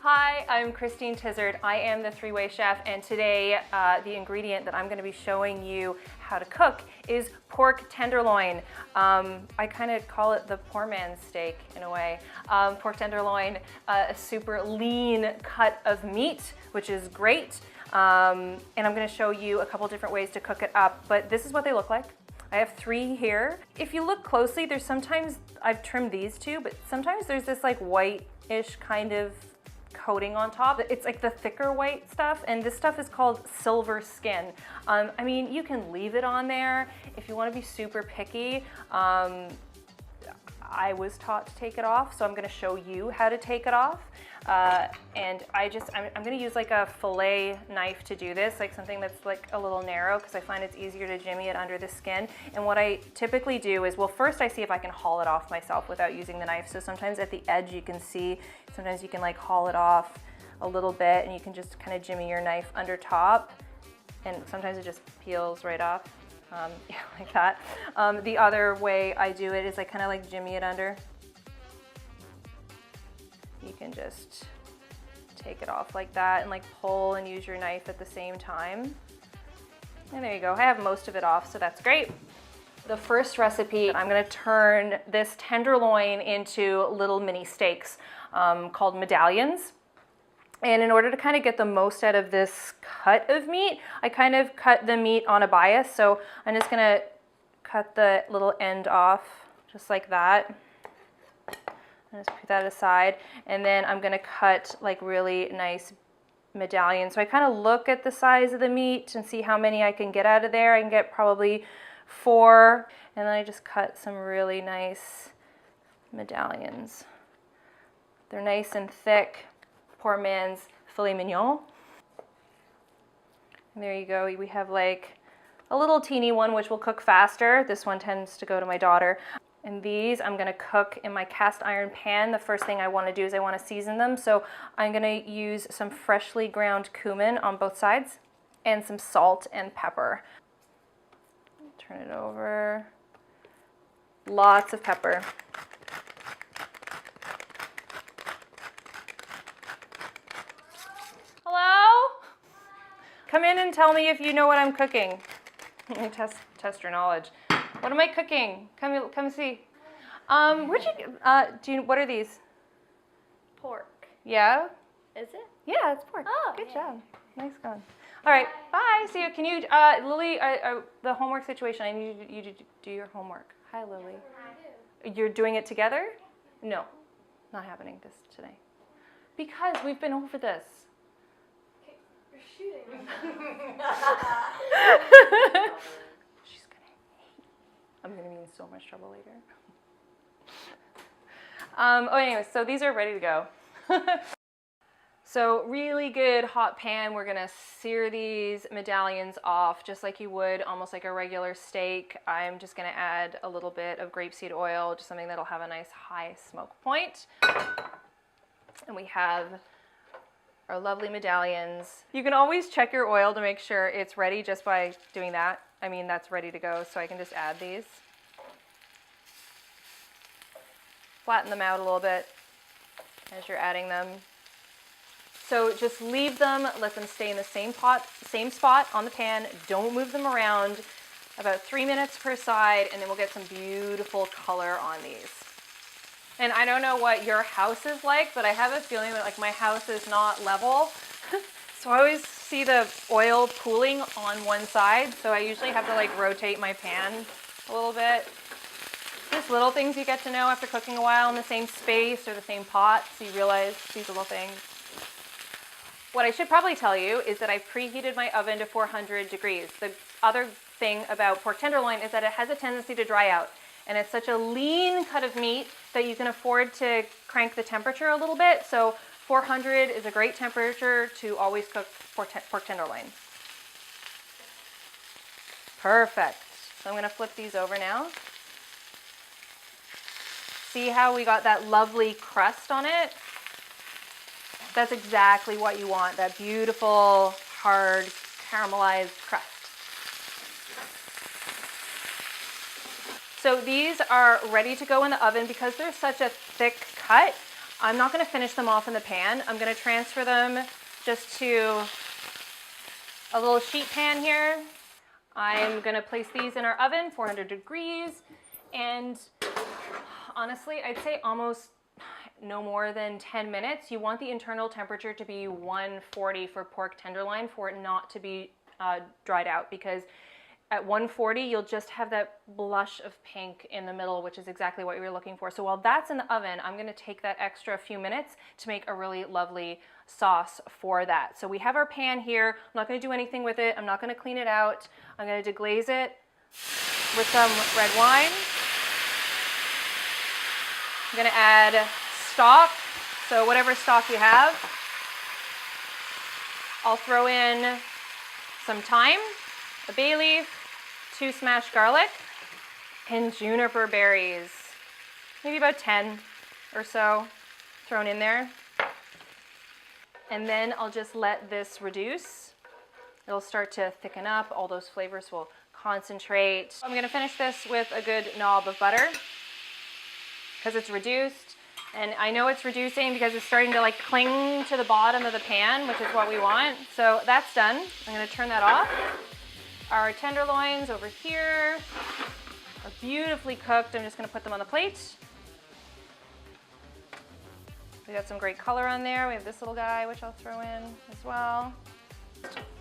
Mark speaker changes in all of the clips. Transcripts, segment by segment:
Speaker 1: Hi, I'm Christine Tizzard. I am the three-way chef, and today the ingredient that I'm going to be showing you how to cook is pork tenderloin. I kind of call it the poor man's steak in a way. Pork tenderloin, a super lean cut of meat, which is great. And I'm going to show you a couple different ways to cook it up, but this is what they look like. I have 3 here. If you look closely, there's sometimes, I've trimmed these 2, but sometimes there's this like white-ish kind of coating on top. It's like the thicker white stuff, and this stuff is called silver skin. I mean, you can leave it on there if you want to be super picky. I was taught to take it off, so I'm going to show you how to take it off. And I'm going to use like a fillet knife to do this, like something that's like a little narrow, because I find it's easier to jimmy it under the skin. And what I typically do is, well, first I see if I can haul it off myself without using the knife. So sometimes at the edge you can see, sometimes you can like haul it off a little bit, and you can just kind of jimmy your knife under top, and sometimes it just peels right off. Yeah, like that. The other way I do it is I kind of like jimmy it under. You can just take it off like that and like pull and use your knife at the same time. And there you go. I have most of it off, so that's great. The first recipe, I'm going to turn this tenderloin into little mini steaks called medallions. And in order to kind of get the most out of this cut of meat, I kind of cut the meat on a bias. So I'm just going to cut the little end off just like that. And just put that aside. And then I'm going to cut like really nice medallions. So I kind of look at the size of the meat and see how many I can get out of there. I can get probably 4. And then I just cut some really nice medallions. They're nice and thick. Poor man's filet mignon. And there you go. We have like a little teeny one which will cook faster. This one tends to go to my daughter. And these I'm going to cook in my cast iron pan. The first thing I want to do is I want to season them. So I'm going to use some freshly ground cumin on both sides and some salt and pepper. Turn it over. Lots of pepper. Hello? Come in and tell me if you know what I'm cooking. Let me test your knowledge. What am I cooking? Come see. What are these?
Speaker 2: Pork.
Speaker 1: Yeah?
Speaker 2: Is it?
Speaker 1: Yeah, it's pork.
Speaker 2: Oh,
Speaker 1: good
Speaker 2: yeah.
Speaker 1: job. Nice going. All right, bye. See you. Can you, Lily, the homework situation, I need you to do your homework. Hi, Lily.
Speaker 2: I do.
Speaker 1: You're doing it together? No, not happening today. Because we've been over this.
Speaker 2: You're shooting.
Speaker 1: She's gonna hate. I'm gonna be in so much trouble later. Anyway, so these are ready to go. So really good hot pan. We're gonna sear these medallions off just like you would almost like a regular steak. I'm just gonna add a little bit of grapeseed oil, just something that'll have a nice high smoke point. And we have our lovely medallions. You can always check your oil to make sure it's ready just by doing that. I mean, that's ready to go, so I can just add these. Flatten them out a little bit as you're adding them. So just leave them, let them stay in the same spot on the pan. Don't move them around. About 3 minutes per side, and then we'll get some beautiful color on these. And I don't know what your house is like, but I have a feeling that like my house is not level. So I always see the oil pooling on one side, so I usually have to like rotate my pan a little bit. Just little things you get to know after cooking a while in the same space or the same pot, so you realize these little things. What I should probably tell you is that I've preheated my oven to 400 degrees. The other thing about pork tenderloin is that it has a tendency to dry out. And it's such a lean cut of meat that you can afford to crank the temperature a little bit. So 400 is a great temperature to always cook pork tenderloin. Perfect. So I'm going to flip these over now. See how we got that lovely crust on it? That's exactly what you want, that beautiful, hard, caramelized crust. So these are ready to go in the oven. Because they're such a thick cut, I'm not gonna finish them off in the pan. I'm gonna transfer them just to a little sheet pan here. I'm gonna place these in our oven, 400 degrees, and honestly, I'd say almost no more than 10 minutes. You want the internal temperature to be 140 for pork tenderloin for it not to be dried out, because at 140, you'll just have that blush of pink in the middle, which is exactly what you were looking for. So while that's in the oven, I'm gonna take that extra few minutes to make a really lovely sauce for that. So we have our pan here. I'm not gonna do anything with it. I'm not gonna clean it out. I'm gonna deglaze it with some red wine. I'm gonna add stock, so whatever stock you have. I'll throw in some thyme, a bay leaf, 2 smashed garlic, and juniper berries. Maybe about 10 or so thrown in there. And then I'll just let this reduce. It'll start to thicken up. All those flavors will concentrate. I'm gonna finish this with a good knob of butter because it's reduced. And I know it's reducing because it's starting to like cling to the bottom of the pan, which is what we want. So that's done. I'm gonna turn that off. Our tenderloins over here are beautifully cooked. I'm just gonna put them on the plate. We got some great color on there. We have this little guy, which I'll throw in as well.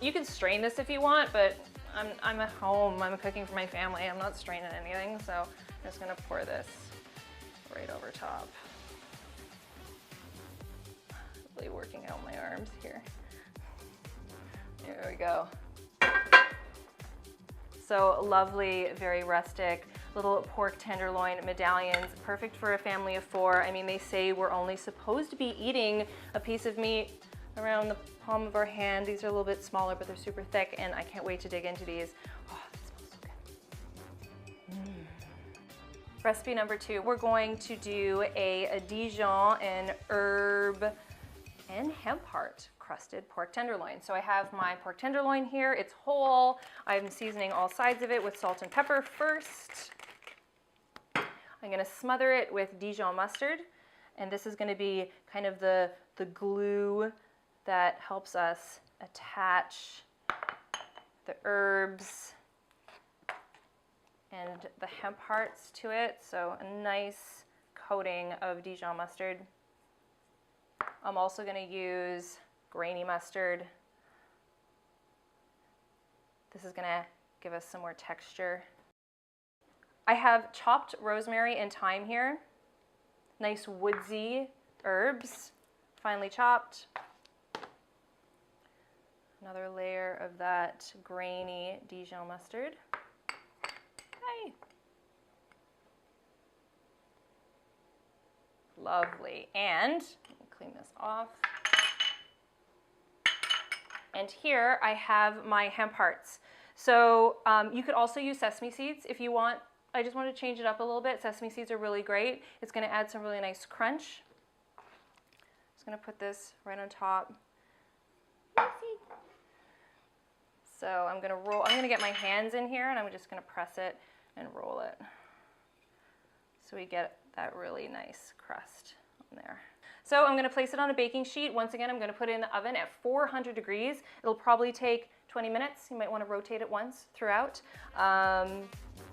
Speaker 1: You can strain this if you want, but I'm at home. I'm cooking for my family. I'm not straining anything, so I'm just gonna pour this right over top. Really working out my arms here. There we go. So lovely, very rustic, little pork tenderloin medallions, perfect for a family of 4. I mean, they say we're only supposed to be eating a piece of meat around the palm of our hand. These are a little bit smaller, but they're super thick, and I can't wait to dig into these. Oh, that smells so good. Recipe number 2, we're going to do a Dijon and herb and hemp heart crusted pork tenderloin. So I have my pork tenderloin here. It's whole. I'm seasoning all sides of it with salt and pepper first. I'm gonna smother it with Dijon mustard, and this is gonna be kind of the glue that helps us attach the herbs and the hemp hearts to it. So a nice coating of Dijon mustard. I'm also gonna use grainy mustard. This is gonna give us some more texture. I have chopped rosemary and thyme here. Nice woodsy herbs, finely chopped. Another layer of that grainy Dijon mustard. Hi. Lovely. And let me clean this off. And here I have my hemp hearts. So you could also use sesame seeds if you want. I just want to change it up a little bit. Sesame seeds are really great. It's going to add some really nice crunch. Just going to put this right on top. So I'm going to roll. I'm going to get my hands in here, and I'm just going to press it and roll it. So we get that really nice crust on there. So I'm going to place it on a baking sheet. Once again, I'm going to put it in the oven at 400 degrees. It'll probably take 20 minutes. You might want to rotate it once throughout.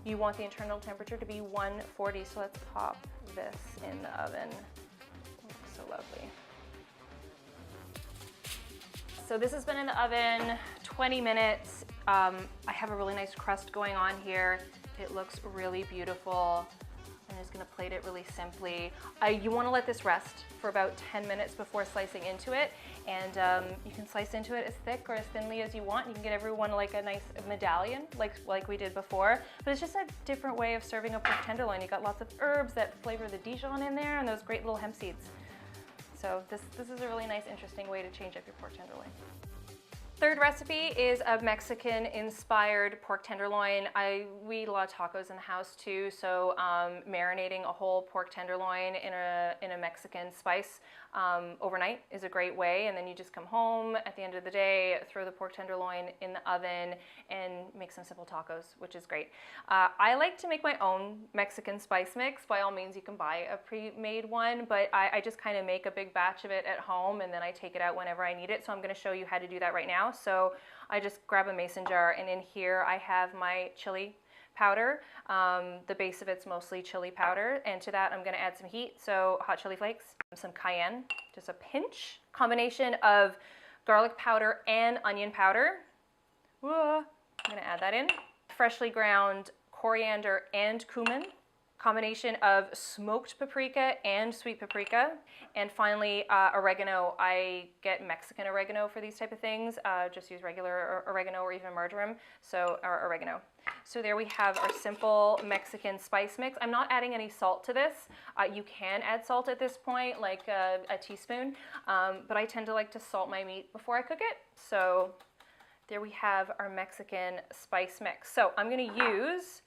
Speaker 1: You want the internal temperature to be 140, so let's pop this in the oven. It looks so lovely. So this has been in the oven 20 minutes. I have a really nice crust going on here. It looks really beautiful. I'm just gonna plate it really simply. You wanna let this rest for about 10 minutes before slicing into it. And you can slice into it as thick or as thinly as you want. You can get everyone like a nice medallion, like we did before. But it's just a different way of serving a pork tenderloin. You got lots of herbs that flavor the Dijon in there, and those great little hemp seeds. So this is a really nice, interesting way to change up your pork tenderloin. Third recipe is a Mexican-inspired pork tenderloin. We eat a lot of tacos in the house too, so marinating a whole pork tenderloin in a Mexican spice overnight is a great way, and then you just come home at the end of the day, throw the pork tenderloin in the oven, and make some simple tacos, which is great. I like to make my own Mexican spice mix. By all means, you can buy a pre-made one, but I just kind of make a big batch of it at home, and then I take it out whenever I need it. So I'm going to show you how to do that right now. So I just grab a mason jar, and in here I have my chili powder. The base of it's mostly chili powder, and to that I'm going to add some heat, so hot chili flakes, some cayenne, just a pinch, combination of garlic powder and onion powder. Whoa. I'm going to add that in. Freshly ground coriander and cumin, combination of smoked paprika and sweet paprika, and finally oregano. I get Mexican oregano for these type of things. Just use regular oregano or even marjoram, so our oregano. So there we have our simple Mexican spice mix. I'm not adding any salt to this. You can add salt at this point, like a teaspoon, but I tend to like to salt my meat before I cook it. So there we have our Mexican spice mix. So I'm going to use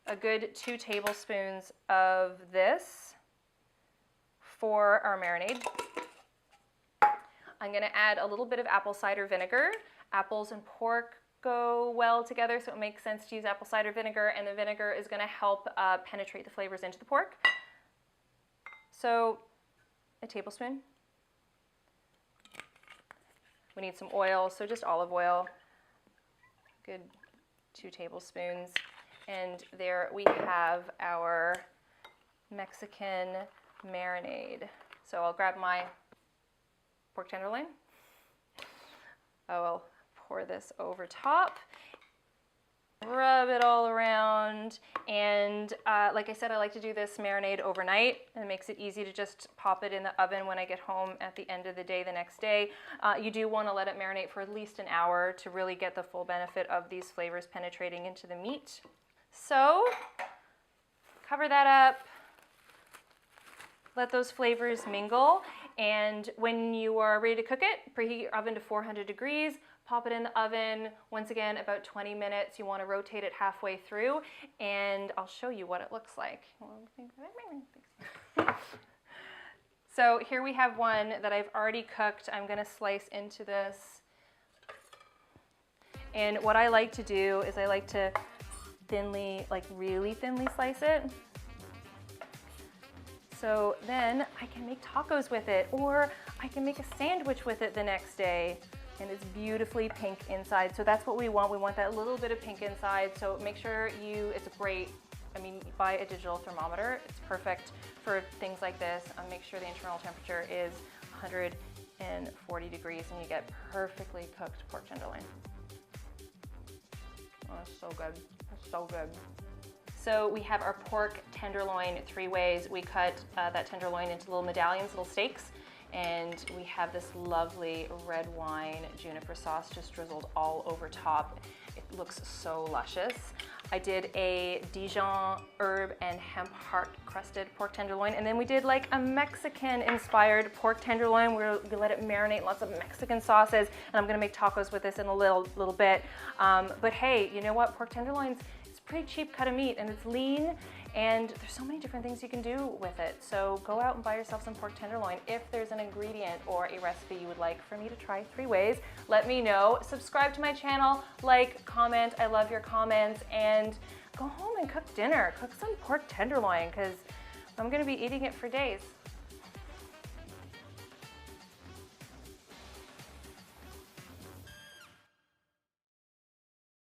Speaker 1: a good 2 tablespoons of this for our marinade. I'm going to add a little bit of apple cider vinegar. Apples and pork go well together, so it makes sense to use apple cider vinegar, and the vinegar is going to help penetrate the flavors into the pork. So a tablespoon. We need some oil, so just olive oil, good 2 tablespoons. And there we have our Mexican marinade. So I'll grab my pork tenderloin. I'll pour this over top, rub it all around, and like I said, I like to do this marinade overnight. It makes it easy to just pop it in the oven when I get home at the end of the day the next day. You do want to let it marinate for at least an hour to really get the full benefit of these flavors penetrating into the meat. So cover that up, let those flavors mingle, and when you are ready to cook it, preheat your oven to 400 degrees, pop it in the oven, once again, about 20 minutes. You want to rotate it halfway through, and I'll show you what it looks like. So here we have one that I've already cooked. I'm going to slice into this. And what I like to do is I like to thinly, like really thinly slice it. So then I can make tacos with it, or I can make a sandwich with it the next day. And it's beautifully pink inside. So that's what we want. We want that little bit of pink inside. So make sure it's great. I mean, buy a digital thermometer. It's perfect for things like this. Make sure the internal temperature is 140 degrees and you get perfectly cooked pork tenderloin. Oh, it's so good. It's so good. So we have our pork tenderloin 3 ways. We cut that tenderloin into little medallions, little steaks. And we have this lovely red wine juniper sauce just drizzled all over top. It looks so luscious. I did a Dijon herb and hemp heart crusted pork tenderloin, and then we did like a Mexican inspired pork tenderloin where we let it marinate, lots of Mexican sauces, and I'm gonna make tacos with this in a little bit. But hey, you know what? Pork tenderloins, it's a pretty cheap cut of meat, and it's lean, and there's so many different things you can do with it. So go out and buy yourself some pork tenderloin. If there's an ingredient or a recipe you would like for me to try 3 ways, let me know. Subscribe to my channel, like, comment. I love your comments. And go home and cook dinner. Cook some pork tenderloin, because I'm gonna be eating it for days.